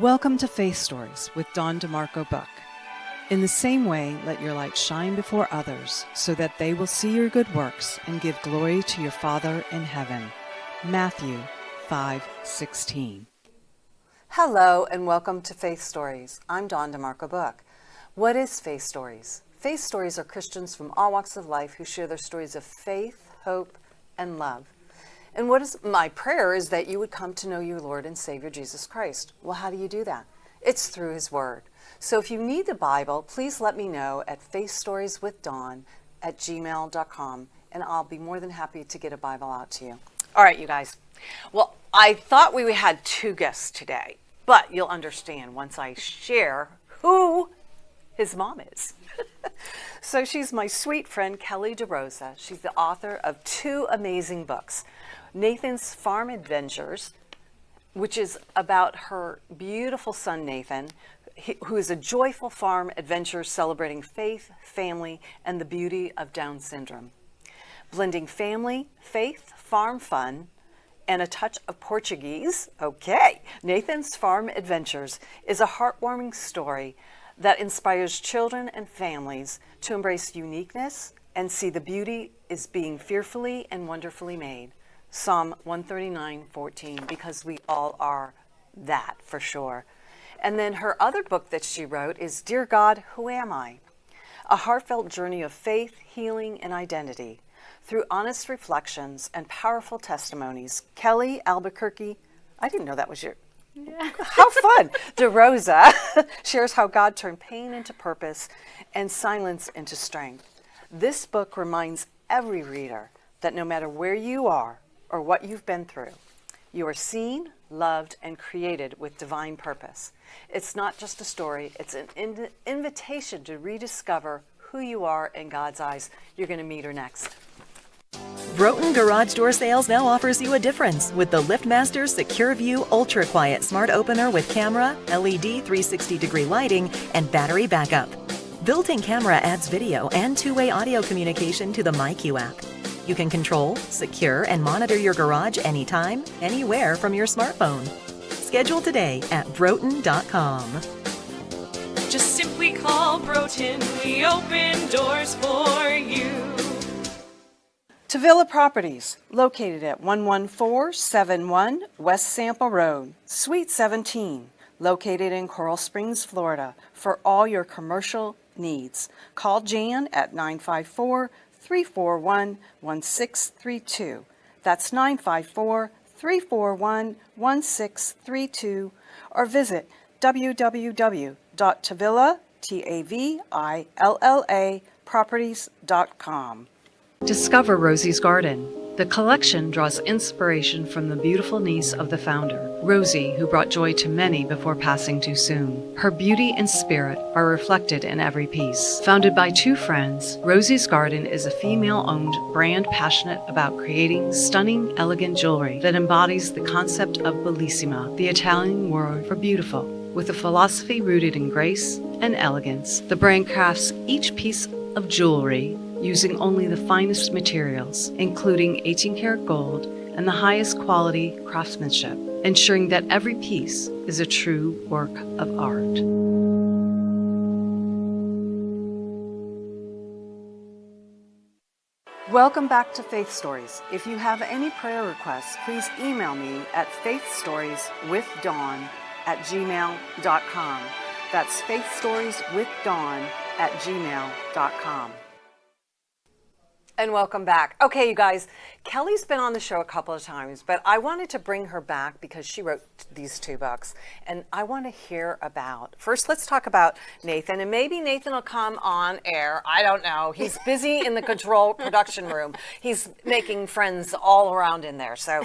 Welcome to Faith Stories with Dawn DeMarco Book. In the same way, let your light shine before others, so that they will see your good works and give glory to your Father in heaven. Matthew 5:16. Hello and welcome to Faith Stories. I'm Dawn DeMarco Book. What is Faith Stories? Faith Stories are Christians from all walks of life who share their stories of faith, hope, and love. And what is my prayer is that you would come to know your Lord and Savior Jesus Christ. Well, how do you do that? It's through His Word. So if you need the Bible, please let me know at faithstorieswithdawn@gmail.com, and I'll be more than happy to get a Bible out to you. All right, you guys. Well, I thought we had two guests today, but you'll understand once I share who his mom is. So she's my sweet friend, Kelly Darosa. She's the author of two amazing books. Nathan's Farm Adventures, which is about her beautiful son, Nathan, who is a joyful farm adventure celebrating faith, family, and the beauty of Down syndrome. Blending family, faith, farm fun, and a touch of Portuguese. Okay, Nathan's Farm Adventures is a heartwarming story that inspires children and families to embrace uniqueness and see the beauty is being fearfully and wonderfully made. Psalm 139:14, because we all are that for sure. And then her other book that she wrote is Dear God, Who Am I? A heartfelt journey of faith, healing, and identity. Through honest reflections and powerful testimonies, Kelly Albuquerque, I didn't know that was your, how fun, DeRosa shares how God turned pain into purpose and silence into strength. This book reminds every reader that no matter where you are or what you've been through, you are seen, loved, and created with divine purpose. It's not just a story, it's an invitation to rediscover who you are in God's eyes. You're going to meet her next. Broughton Garage Door Sales now offers you a difference with the LiftMaster Secure View Ultra Quiet Smart Opener with camera, LED 360-degree lighting, and battery backup. Built-in camera adds video and two-way audio communication to the MyQ app. You can control, secure, and monitor your garage anytime, anywhere from your smartphone. Schedule today at Broughton.com. Just simply call Broughton. We open doors for you. Tavilla Properties, located at 11471 West Sample Road, Suite 17, located in Coral Springs, Florida, for all your commercial needs. Call Jan at 954-341-1632. That's 954-341-1632, or visit www.tavillaproperties.com. Discover Rosie's Garden. The collection draws inspiration from the beautiful niece of the founder, Rosie, who brought joy to many before passing too soon. Her beauty and spirit are reflected in every piece. Founded by two friends, Rosie's Garden is a female-owned brand passionate about creating stunning, elegant jewelry that embodies the concept of bellissima, the Italian word for beautiful. With a philosophy rooted in grace and elegance, the brand crafts each piece of jewelry using only the finest materials, including 18-karat gold and the highest quality craftsmanship, ensuring that every piece is a true work of art. Welcome back to Faith Stories. If you have any prayer requests, please email me at faithstorieswithdawn@gmail.com. That's faithstorieswithdawn@gmail.com. And welcome back. Okay, you guys, Kelly's been on the show a couple of times, but I wanted to bring her back because she wrote these two books. And I want to hear about, first let's talk about Nathan, and maybe Nathan will come on air. I don't know. He's busy in the control production room. He's making friends all around in there, so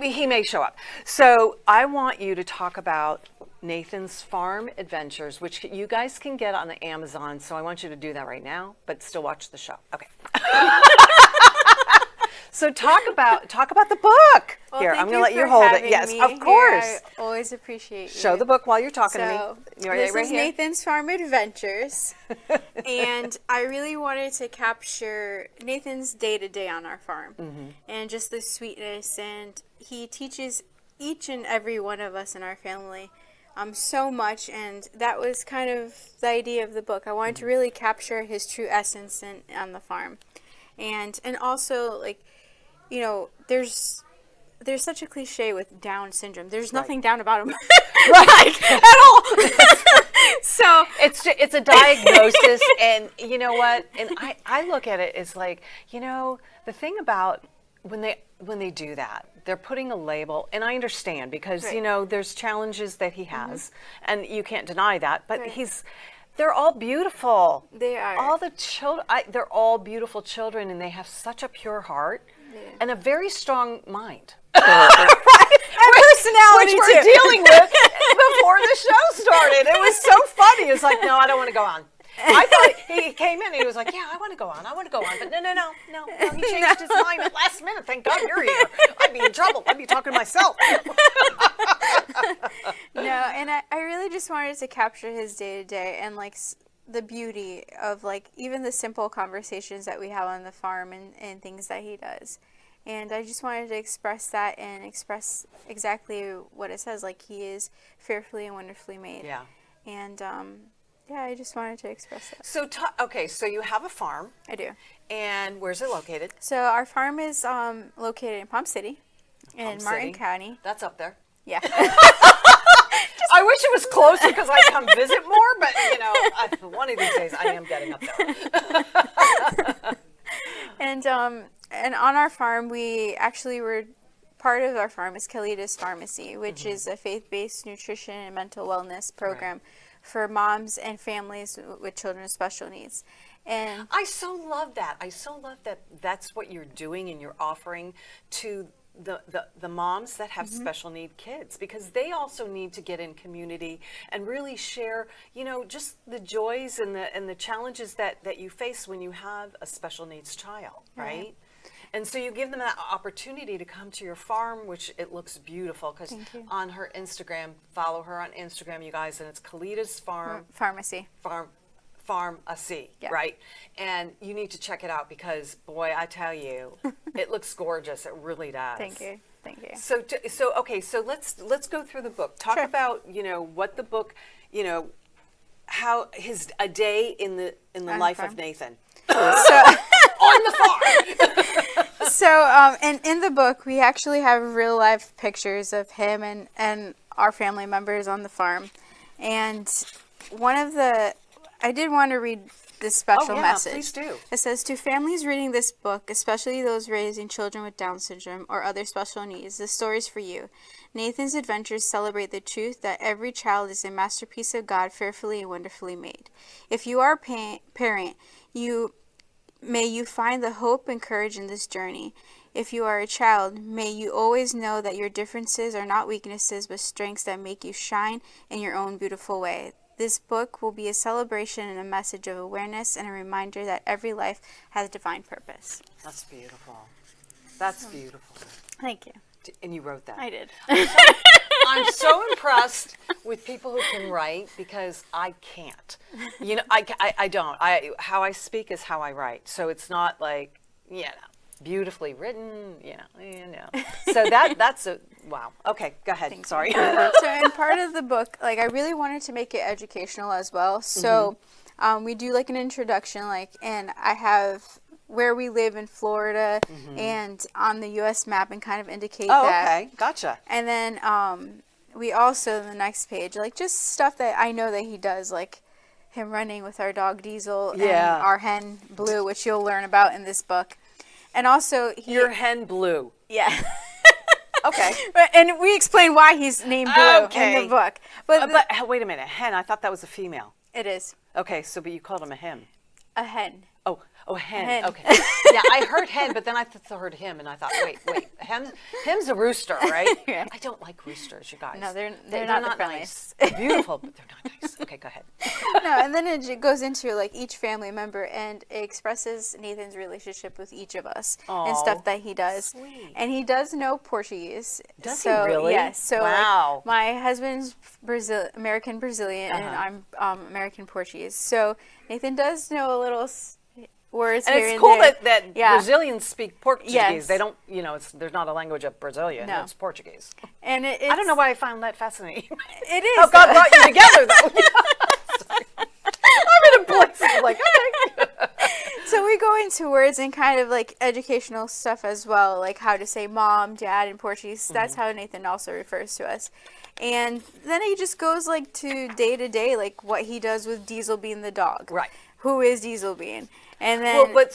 he may show up. So I want you to talk about Nathan's Farm Adventures, which you guys can get on the Amazon. So I want you to do that right now, but still watch the show. Okay. So talk about the book. Well, here, I'm going to let thank you hold it. having Yes, me of course. here. I always appreciate you. Show the book while you're talking to So, me. You this right is here? Nathan's Farm Adventures, and I really wanted to capture Nathan's day-to-day on our farm, and just the sweetness, and he teaches each and every one of us in our family so much, and that was kind of the idea of the book. I wanted to really capture his true essence on the farm, and also, like, you know, there's such a cliche with Down syndrome. There's nothing down about him, right? At all. So it's a diagnosis, and you know what? And I look at it as like, you know, the thing about when they do that, they're putting a label, and I understand because you know there's challenges that he has, and you can't deny that. But they're all beautiful. They are. All the children. They're all beautiful children, and they have such a pure heart and a very strong mind. Personality which we're dealing with before the show started. It was so funny. It was like, no, I don't want to go on. I thought he came in and he was like, yeah, I want to go on. But no. He changed his mind at last minute. Thank God you're here. I'd be in trouble. I'd be talking to myself. No, and I really just wanted to capture his day to day and like the beauty of like even the simple conversations that we have on the farm and things that he does. And I just wanted to express that and express exactly what it says, like he is fearfully and wonderfully made. Yeah. And yeah, I just wanted to express that. So, so you have a farm. I do. And where's it located? So our farm is located in Palm City, in Martin County. That's up there. Yeah. I wish it was closer because I'd come visit more, but you know, one of these days I am getting up there. And on our farm, we actually were part of our farm is Kelly Darosa Pharmacy, which is a faith-based nutrition and mental wellness program for moms and families with children with special needs. And I so love that. That's what you're doing and you're offering to the moms that have special need kids, because they also need to get in community and really share, you know, just the joys and the challenges that you face when you have a special needs child, right? And so you give them that opportunity to come to your farm, which it looks beautiful, because on her Instagram, follow her on Instagram, you guys, and it's Kalida's Pharmacy. Pharmacy, right? And you need to check it out because, boy, I tell you, it looks gorgeous. It really does. Thank you. So let's go through the book. Talk about, you know, what the book, you know, how a day in the life of Nathan. On the farm. So, and in the book, we actually have real life pictures of him and our family members on the farm. And I did want to read this special message. Please do. It says, to families reading this book, especially those raising children with Down syndrome or other special needs, this story is for you. Nathan's adventures celebrate the truth that every child is a masterpiece of God, fearfully and wonderfully made. If you are a parent, may you find the hope and courage in this journey. If you are a child, may you always know that your differences are not weaknesses, but strengths that make you shine in your own beautiful way. This book will be a celebration and a message of awareness and a reminder that every life has divine purpose. That's beautiful. That's beautiful. Thank you. And you wrote that. I did. I'm so impressed with people who can write because I can't. You know, I don't. How I speak is how I write. So it's not like, you know, beautifully written, you know. So that's a wow. Okay, go ahead. Sorry. So in part of the book, like I really wanted to make it educational as well. So we do like an introduction, and I have where we live in Florida and on the U.S. map and kind of indicate that. Oh, okay. Gotcha. And then we also, the next page, like just stuff that I know that he does, like him running with our dog Diesel and our hen Blue, which you'll learn about in this book. And also your hen Blue. Yeah. Okay. And we explain why he's named Blue in the book. But wait a minute, hen, I thought that was a female. It is. Okay, but you called him a him. A hen. Oh, hen. Okay. Yeah, I heard hen, but then I heard him, and I thought, wait, hem's a rooster, right? Yeah. I don't like roosters, you guys. No, they're not the nice. Beautiful, but they're not nice. Okay, go ahead. No, and then it goes into like each family member, and it expresses Nathan's relationship with each of us and stuff that he does. Sweet. And he does know Portuguese. Does he really? Yes. So wow. Like, my husband's American Brazilian, and I'm American Portuguese. So Nathan does know a little words And here it's and cool there. that Brazilians speak Portuguese. Yes. They don't, there's not a language of Brazilian. No. It's Portuguese. And it's, I don't know why I found that fascinating. It is. Oh, God brought you together, though. Sorry. I'm in a place like, okay. So we go into words and kind of like educational stuff as well, like how to say mom, dad in Portuguese. That's how Nathan also refers to us. And then he just goes like to day, like what he does with Diesel Bean the dog. Right. Who is Diesel Bean? And then What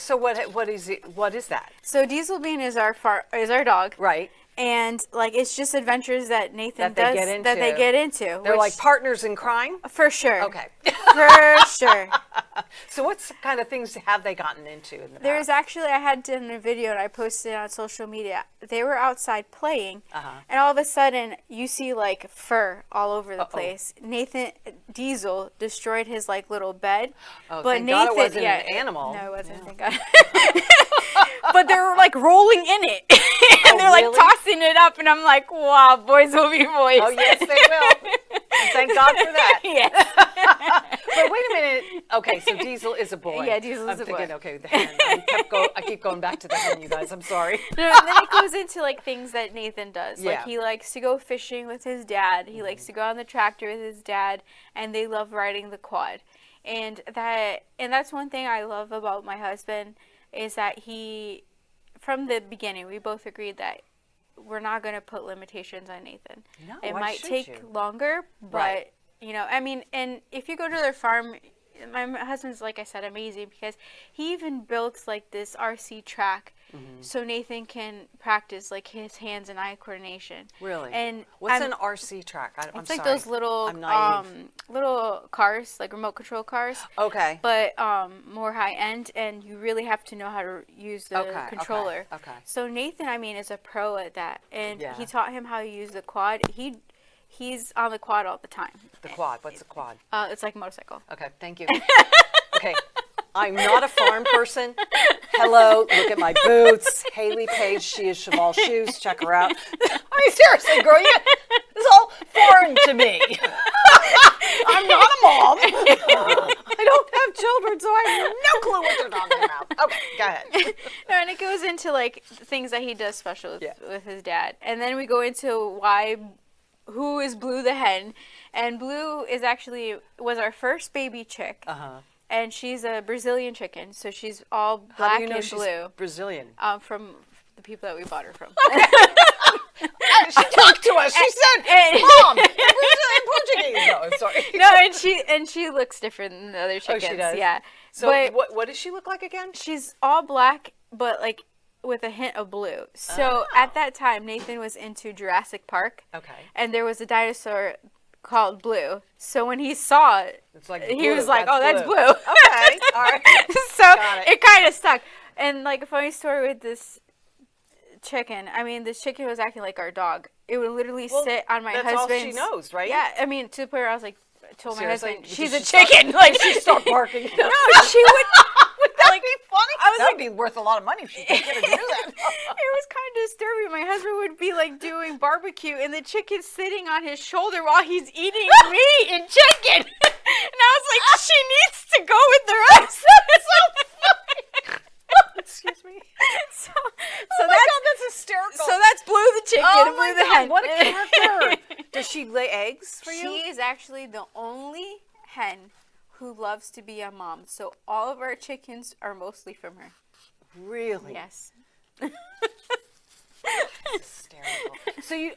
is that? so Diesel Bean is our dog. Right. And like it's just adventures that Nathan That they does get that they into. get into. They're like partners in crime? for sure. Okay. For sure. So what kind of things have they gotten into in the past? There's actually, I had done a video and I posted it on social media. They were outside playing, and all of a sudden you see like fur all over the place. Diesel destroyed his like little bed. Oh, but thank Nathan, God it wasn't an animal. No, it wasn't. Thank God. But they were like rolling in it, and they're like really? tossing it up, and I'm like, wow, boys will be boys. Oh, yes, they will. And thank God for that. Yes. But wait a minute. Okay, so Diesel is a boy. Yeah, Diesel is I'm a thinking, boy. okay, the hen. I keep going back to the hen, you guys. I'm sorry. No, and then it goes into like things that Nathan does. Like Yeah. he likes to go fishing with his dad. He likes to go on the tractor with his dad, and they love riding the quad. And that's one thing I love about my husband is that he, from the beginning, we both agreed that we're not going to put limitations on Nathan. No, it why might should take you? longer, but Right. I mean, and if you go to their farm, my husband's, like I said, amazing because he even built like this RC track so Nathan can practice like his hands and eye coordination. Really? And What's I'm- an RC track? I'm it's like sorry. those little I'm naive. little cars, like remote control cars. Okay. But more high end, and you really have to know how to use the Okay, controller. okay. So Nathan, I mean, is a pro at that, and Yeah. he taught him how to use the quad. He's on the quad all the time. The quad. What's a quad? It's like a motorcycle. Okay, thank you. Okay, I'm not a farm person. Hello, look at my boots. Haley Page, she is Cheval Shoes. Check her out. I mean, seriously, girl, this is all foreign to me. I'm not a mom. I don't have children, so I have no clue what you're talking about. Okay, go ahead. No, and it goes into like things that he does special with, Yeah. with his dad, and then we go into who is Blue the hen, and Blue was our first baby chick. And she's a Brazilian chicken, so she's all black How do you know and she's blue. Brazilian? From the people that we bought her from. She talked to us. She said, "Mom, Brazilian Portuguese." No, I'm sorry. No, and she looks different than the other chickens. Oh, she does? Yeah. So but what does she look like again? she's all black, but like with a hint of blue. So at that time, Nathan was into Jurassic Park. Okay. And there was a dinosaur called Blue. So when he saw it, It's like he blue. was like, "Oh, that's blue." Okay, all right. So Got it. it kind of stuck. And like a funny story with this chicken. I mean, this chicken was acting like our dog. It would literally sit on my that's all husband's. she knows, right? Yeah, I mean, to the point where I was like, I told my Seriously? husband, Did she's she a start- chicken. Like She start barking. No, she would. Would that be funny? I was that like- would be worth a lot of money if she could get her to do that. It was kind of disturbing. My husband would be like doing barbecue, and the chicken's sitting on his shoulder while he's eating meat and chicken. And I was like, she needs to go with the rest. Excuse me. So Oh my God, that's hysterical. So that's Blue the chicken oh and my Blue the God, hen. what a character. Does she lay eggs for you? She is actually the only hen who loves to be a mom. So all of our chickens are mostly from her. Really? Yes. Hysterical. So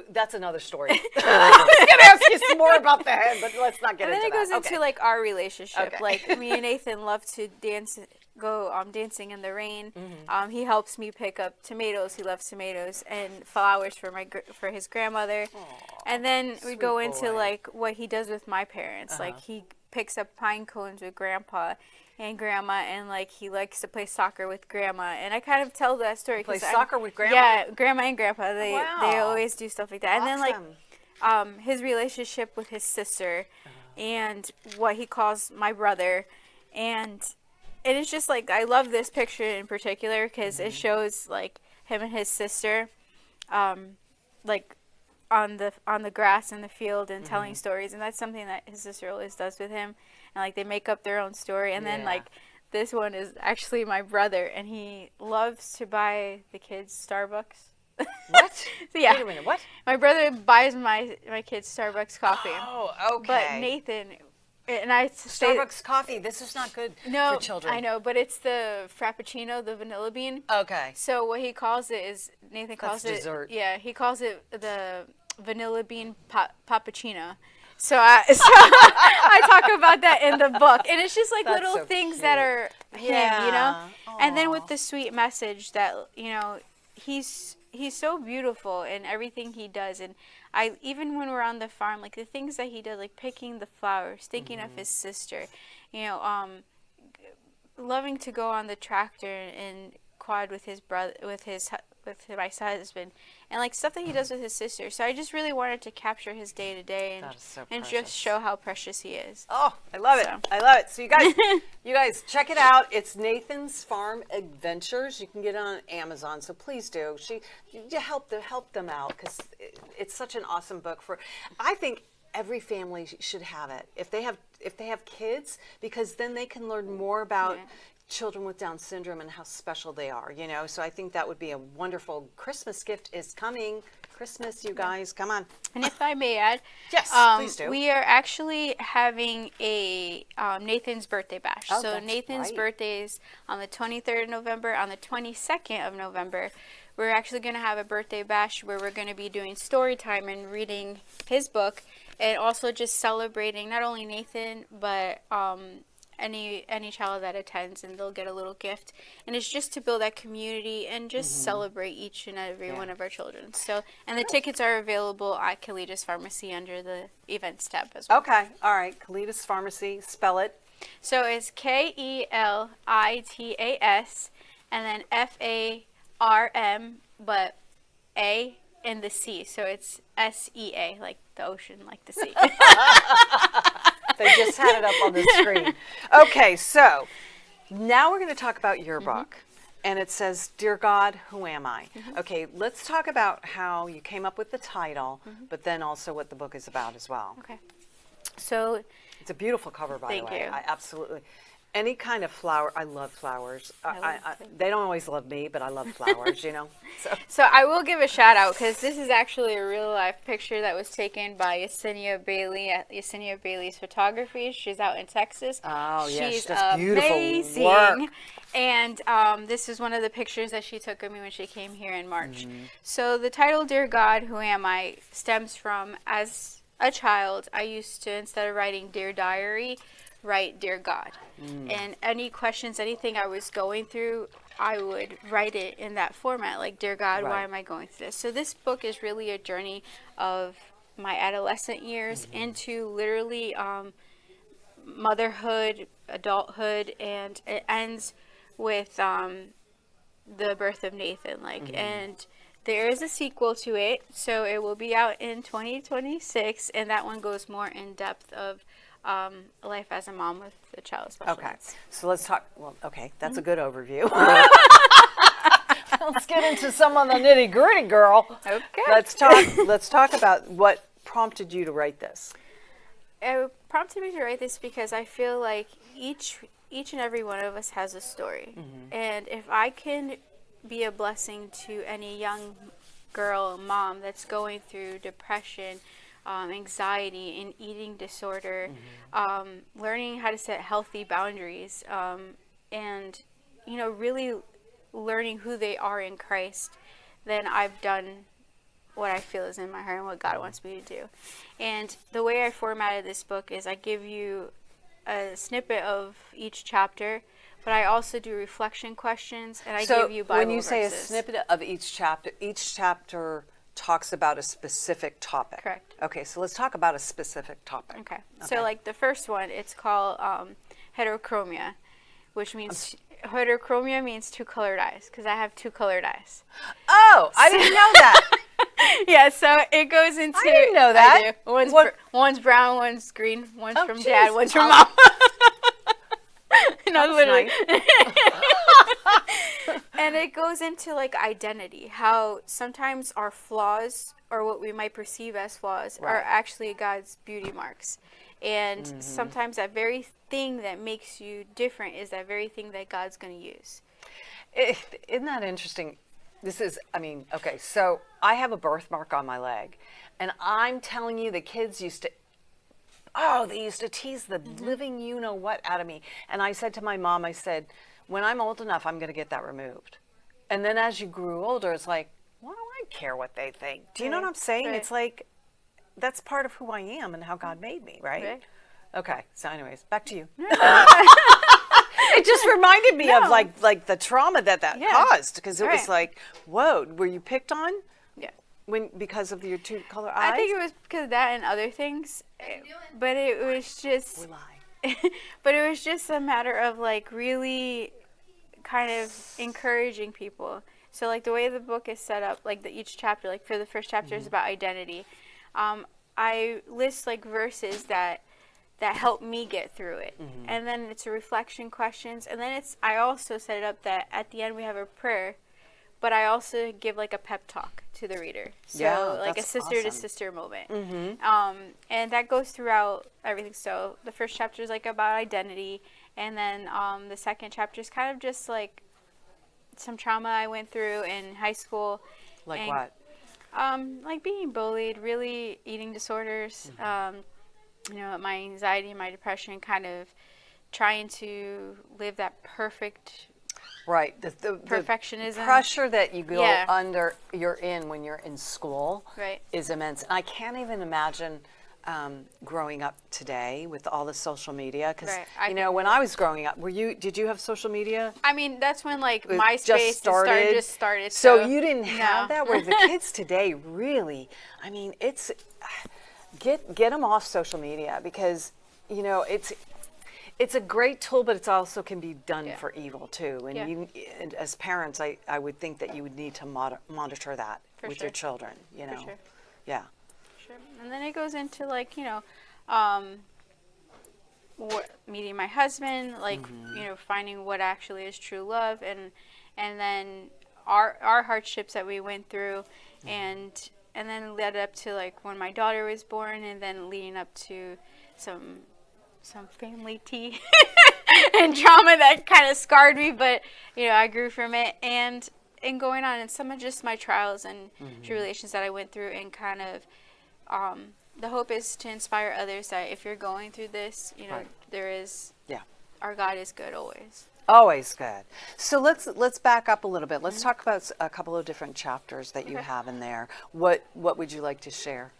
that's another story. I was going to ask you some more about the hen, but let's not get And into then that. it goes into like our relationship. Okay. Like me and Nathan love to go dancing in the rain. He helps me pick up tomatoes. He loves tomatoes and flowers for his grandmother. And then we go sweet into boy. like what he does with my parents. Like he picks up pine cones with grandpa and grandma, and like he likes to play soccer with grandma. And I kind of tell that story. Play 'cause I'm- soccer with grandma? Yeah, grandma and grandpa. They Wow. always do stuff like that. And then like Awesome. his relationship with his sister and what he calls my brother, and it's just like I love this picture in particular because it shows like him and his sister like on the grass in the field and telling stories, and that's something that his sister always does with him, and like they make up their own story, and then Yeah. like this one is actually my brother, and he loves to buy the kids Starbucks. What? So, yeah. Wait a minute, what? My brother buys my kids Starbucks coffee. Oh, okay. But Nathan, and I say, Starbucks coffee, this is not good no, for children. I know, but it's the Frappuccino, the vanilla bean. Okay. So what he calls it is, Nathan calls That's it, dessert. yeah, he calls it the vanilla bean pappuccino. So I talk about that in the book, and it's just like That's little so things cute. that are him, you know. Yeah. And then Aw. with the sweet message that, you know, he's so beautiful in everything he does, and I even when we're on the farm, like the things that he does, like picking the flowers, thinking of his sister, you know, loving to go on the tractor and quad with his brother, with my husband, and like stuff that he does with his sister. So I just really wanted to capture his day to day That is so and precious. just show how precious he is. Oh, I love it. So. I love it. So you guys check it out. It's Nathan's Farm Adventures. You can get it on Amazon. So please do. You help them out, because it's such an awesome book I think every family should have it if they have kids, because then they can learn more about children with Down syndrome and how special they are, you know. So I think that would be a wonderful Christmas gift. Is coming. Christmas, you guys, come on. And if I may add, Yes, please do. We are actually having a Nathan's birthday bash. Oh, so that's Nathan's right. birthday is on the 23rd of November. On the 22nd of November, we're actually going to have a birthday bash where we're going to be doing story time and reading his book, and also just celebrating not only Nathan, but any child that attends, and they'll get a little gift. And it's just to build that community and just celebrate each and every one of our children. So, and the tickets are available at Kalidas Pharmacy under the events tab as well. Okay, all right. Kalidas Pharmacy, spell it. So it's Kelitas and then FARM, but A and the C. So it's SEA, like the ocean, like the sea. They just had it up on the screen. Okay, so now we're going to talk about your book. And it says, Dear God, Who Am I? Okay, let's talk about how you came up with the title, but then also what the book is about as well. Okay. So It's a beautiful cover, by Thank the way. you. I absolutely. Any kind of flower, I love flowers. They don't always love me, but I love flowers, you know. So I will give a shout out, because this is actually a real life picture that was taken by Yesenia Bailey at Yesenia Bailey's Photography. She's out in Texas. Oh, yeah, She's she does beautiful amazing. work. And this is one of the pictures that she took of me when she came here in March. So the title, Dear God, Who Am I, stems from, as a child, I used to, instead of writing Dear Diary, write Dear God. And any questions, anything I was going through, I would write it in that format, like, Dear God, why am I going through this? So this book is really a journey of my adolescent years into literally motherhood, adulthood, and it ends with the birth of Nathan. And there is a sequel to it, so it will be out in 2026, and that one goes more in depth of life as a mom with a child with special Okay, needs. so let's talk. Well, okay, that's a good overview. Let's get into some of the nitty gritty, girl. Okay. Let's talk about what prompted you to write this. It prompted me to write this because I feel like each and every one of us has a story. And if I can be a blessing to any young girl, mom that's going through depression, anxiety, and eating disorder, learning how to set healthy boundaries, and, you know, really learning who they are in Christ, then I've done what I feel is in my heart and what God wants me to do. And the way I formatted this book is I give you a snippet of each chapter, but I also do reflection questions, and I give you Bible when you say a verses. snippet of each chapter talks about a specific topic. Correct. Okay, so let's talk about a specific topic. Okay. So like the first one, it's called heterochromia, which means heterochromia means two colored eyes, because I have two colored eyes. Oh, I didn't know that. Yeah, so it goes into. I didn't know that. I do. One's brown, one's green, one's Oh, from geez. dad, one's from mom. No, literally. Nice. And it goes into like identity, how sometimes our flaws, or what we might perceive as flaws, are actually God's beauty marks. And sometimes that very thing that makes you different is that very thing that God's going to use. Isn't that interesting? This is, I mean, okay, so I have a birthmark on my leg, and I'm telling you, the kids used to, they used to tease the living you-know-what out of me. And I said to my mom, I said, when I'm old enough, I'm going to get that removed. And then as you grew older, it's like, why do I care what they think? Do you know what I'm saying? Right. It's like, that's part of who I am and how God made me, right? Okay, so anyways, back to you. It just reminded me of like the trauma that caused, because it was like, whoa, were you picked on? Yeah. Because of your two color eyes? I think it was because of that and other things, but it was just, but it was just a matter of like really kind of encouraging people. So like the way the book is set up, like each chapter, like for the first chapter is about identity. I list like verses that help me get through it. And then it's a reflection questions. And then I also set it up that at the end we have a prayer, but I also give like a pep talk to the reader. So like a sister to sister moment. And that goes throughout everything. So the first chapter is like about identity. And then the second chapter is kind of just like some trauma I went through in high school. Like what? Like being bullied, really eating disorders, you know, my anxiety and my depression, kind of trying to live that perfect, right, the perfectionism. The pressure that you go under, you're in when you're in school, is immense. And I can't even imagine growing up today with all the social media, because you know, when I was growing up, did you have social media? I mean, that's when like MySpace just started. So you didn't have that, where the kids today really, I mean, it's get them off social media, because you know it's a great tool, but it also can be done for evil too. And and as parents, I would think that you would need to monitor that with your children, you know. Yeah. And then it goes into like, you know, meeting my husband, like, you know, finding what actually is true love, and then our hardships that we went through, and then led up to like when my daughter was born, and then leading up to some family tea and trauma that kind of scarred me, but you know, I grew from it, and going on, and some of just my trials and tribulations that I went through, and kind of the hope is to inspire others that if you're going through this, you know, there is, our God is good always. Always good. So let's back up a little bit. Let's talk about a couple of different chapters that you have in there. What would you like to share?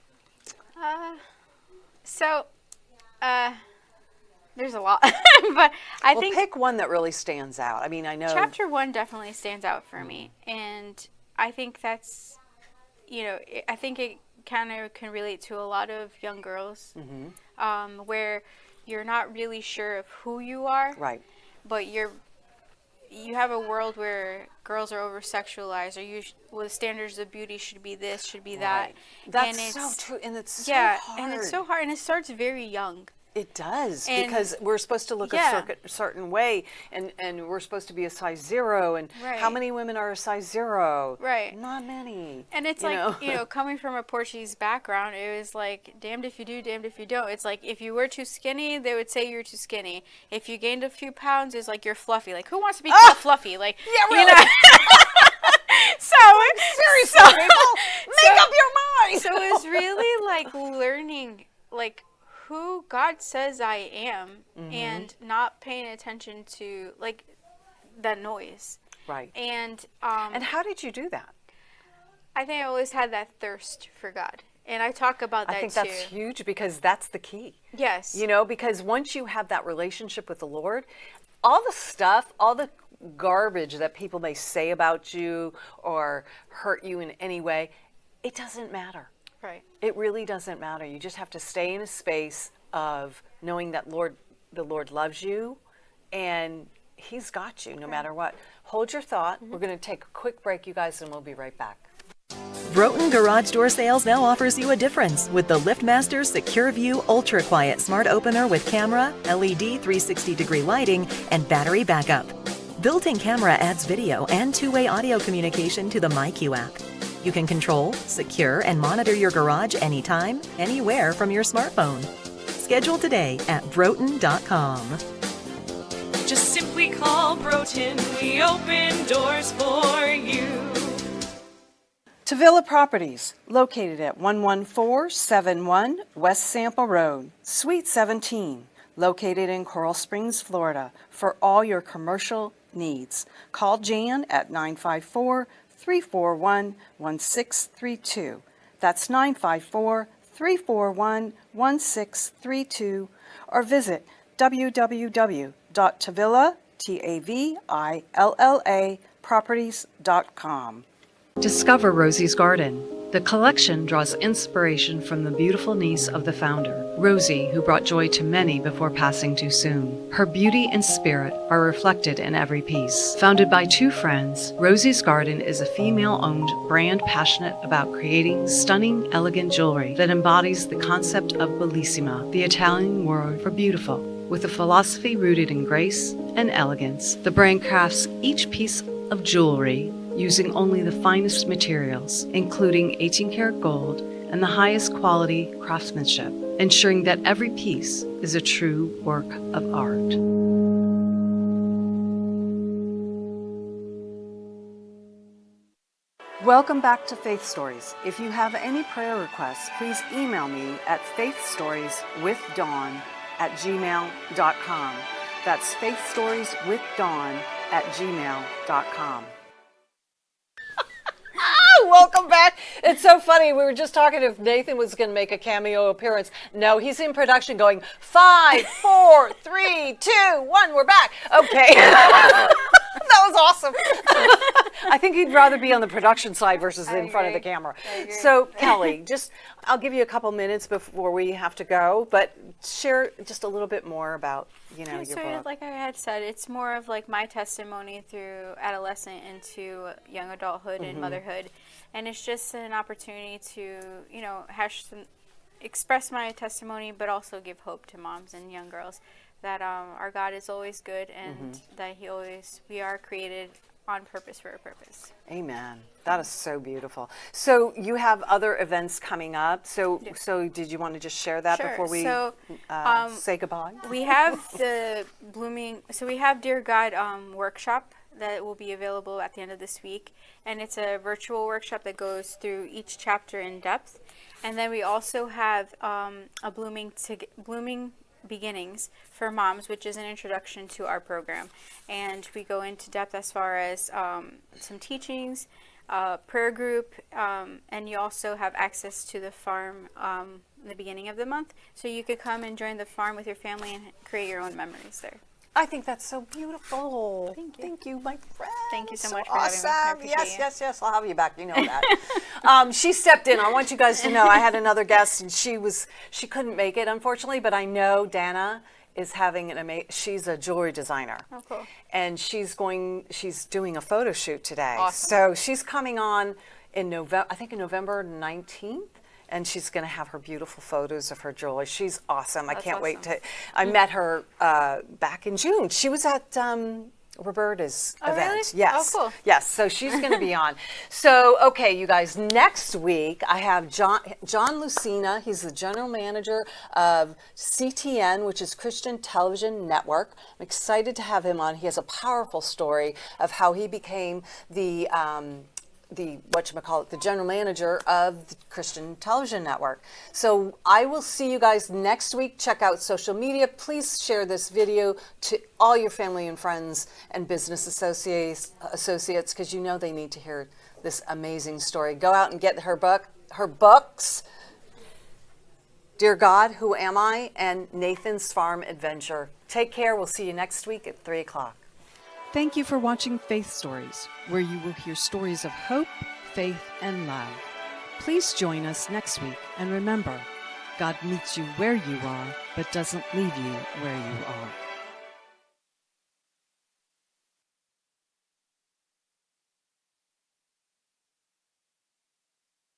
There's a lot, but I think pick one that really stands out. I mean, I know chapter 1 definitely stands out for me, and I think that's, you know, I think it kind of can relate to a lot of young girls, where you're not really sure of who you are, but you have a world where girls are over sexualized, or the standards of beauty should be this, should be that. That's so true, and it's so hard. And it's so hard, and it starts very young. It does, because we're supposed to look a certain way, and we're supposed to be a size 0, and how many women are a size 0? Not many. And it's like, you know, coming from a Portuguese background, it was like, damned if you do, damned if you don't. It's like, if you were too skinny, they would say you're too skinny. If you gained a few pounds, it's like you're fluffy. Like, who wants to be called fluffy? Like, really? You know? Seriously, people, make up your mind. So it was really like learning, like, who God says I am, and not paying attention to like that noise. And how did you do that? I think I always had that thirst for God, and I talk about that too. I think that's huge, because that's the key. Yes. You know, because once you have that relationship with the Lord, all the stuff, all the garbage that people may say about you or hurt you in any way, it doesn't matter. It really doesn't matter. You just have to stay in a space of knowing that the Lord loves you, and He's got you no matter what. Hold your thought. We're going to take a quick break, you guys, and we'll be right back. Broughton Garage Door Sales now offers you a difference with the LiftMaster Secure View Ultra Quiet Smart Opener with camera, LED 360-degree lighting, and battery backup. Built-in camera adds video and two-way audio communication to the MyQ app. You can control, secure, and monitor your garage anytime, anywhere from your smartphone. Schedule today at Broughton.com. Just simply call Broughton. We open doors for you. Tavilla Properties, located at 11471 West Sample Road, Suite 17, located in Coral Springs, Florida, for all your commercial needs. Call Jan at 954-341-1632. That's 954-341-1632, or visit www.tavilla.properties.com. Discover Rosie's Garden. The collection draws inspiration from the beautiful niece of the founder, Rosie, who brought joy to many before passing too soon. Her beauty and spirit are reflected in every piece. Founded by two friends, Rosie's Garden is a female-owned brand passionate about creating stunning, elegant jewelry that embodies the concept of bellissima, the Italian word for beautiful. With a philosophy rooted in grace and elegance, the brand crafts each piece of jewelry using only the finest materials, including 18-karat gold and the highest quality craftsmanship, ensuring that every piece is a true work of art. Welcome back to Faith Stories. If you have any prayer requests, please email me at faithstorieswithdawn@gmail.com. That's faithstorieswithdawn@gmail.com. Welcome back. It's so funny. We were just talking if Nathan was going to make a cameo appearance. No, he's in production going 5, 4, 3, 2, 1. We're back. Okay. That was awesome. I think he'd rather be on the production side versus in front of the camera. So, Kelly, I'll give you a couple minutes before we have to go, but share just a little bit more about, your book. Like I had said, it's more of like my testimony through adolescent into young adulthood and motherhood. And it's just an opportunity to, express my testimony, but also give hope to moms and young girls that our God is always good and that we are created on purpose for a purpose. Amen. That is so beautiful. So you have other events coming up. So did you want to just share that before we say goodbye? We have we have Dear God workshop that will be available at the end of this week. And it's a virtual workshop that goes through each chapter in depth. And then we also have a Blooming Beginnings for Moms, which is an introduction to our program. And we go into depth as far as some teachings, prayer group, and you also have access to the farm in the beginning of the month. So you could come and join the farm with your family and create your own memories there. I think that's so beautiful. Thank you. Thank you, my friend. Thank you so much for awesome. having me. I appreciate it. Yes. I'll have you back. You know that. She stepped in. I want you guys to know I had another guest, and she couldn't make it, unfortunately, but I know Dana is having she's a jewelry designer. Oh, cool. And she's doing a photo shoot today. Awesome. So she's coming on in November 19th. And she's going to have her beautiful photos of her jewelry. She's awesome. That's I can't wait awesome. I met her back in June. She was at Roberta's event. Really? Yes. Oh, cool. Yes. So she's going to be on. So, okay, you guys, next week I have John Lucina. He's the general manager of CTN, which is Christian Television Network. I'm excited to have him on. He has a powerful story of how he became the general manager of the Christian Television Network. So I will see you guys next week. Check out social media. Please share this video to all your family and friends and business associates, because you know they need to hear this amazing story. Go out and get her books, Dear God, Who Am I? And Nathan's Farm Adventure. Take care. We'll see you next week at 3 o'clock. Thank you for watching Faith Stories, where you will hear stories of hope, faith, and love. Please join us next week, and remember, God meets you where you are, but doesn't leave you where you are.